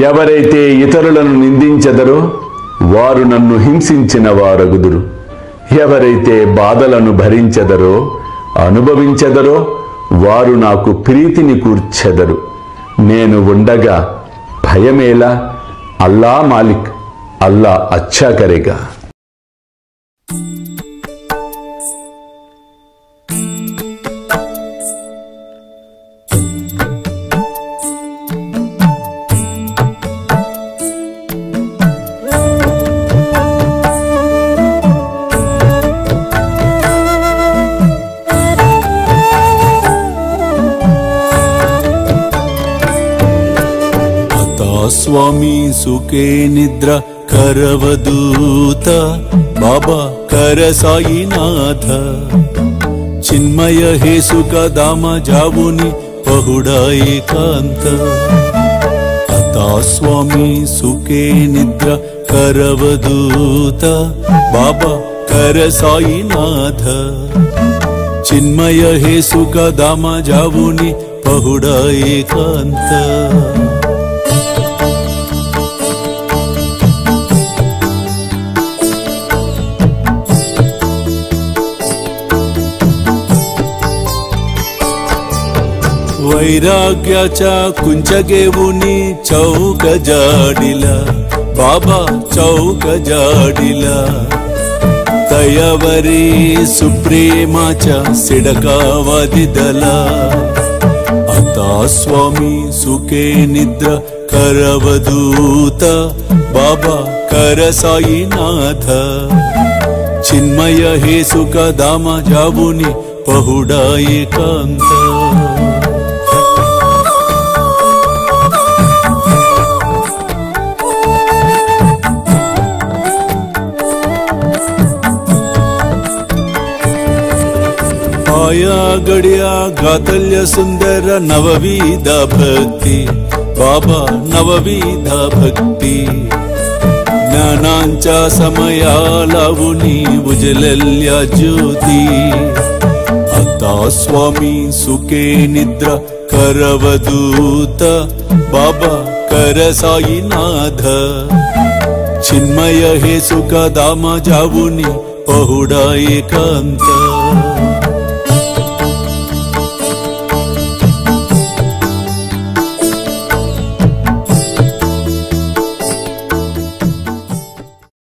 ఎవరైతే ఇతరులను నిందించెదరో వారు నన్ను హింసించిన వారగుదురు. ఎవరైతే బాధలను భరించెదరో అనుభవించెదరో వారు నాకు ప్రీతిని కూర్చెదరు. నేను ఉండగా భయమేలా? అల్లా మాలిక్, అల్లా అచ్చా కరేగా. स्वामी सुखे निद्रा करवदूत बाबा कर साईनाथ चिन्मय हे सुख दाम जावुनि पहुडा एकांत अता स्वामी सुखे निद्रा करवदूत बाबा कर साईनाथ चिन्मय हे सुख दाम जावुनि पहुडा एकांत वैराग्याच्या कुंचगेवुनी चौक जाडिला बाबा चौक जाडिला दयावरी सुप्रेमाच्या सिडकावादिदला आता स्वामी सुखे निद्रा करवदूत बाबा कर साईनाथ चिन्मय हे सुख दाम जावुनि पहुडा एकांत आया गड्या गातल्य सुंदर नवविध भक्ति बाबा नवविध भक्ति ज्ञानांच्या समया लावुनी उजलल्या ज्योती आता स्वामी सुखे निद्रा करवदूत बाबा कर साईनाथ चिन्मय हे सुख दाम जावुनि पहुडा एकांत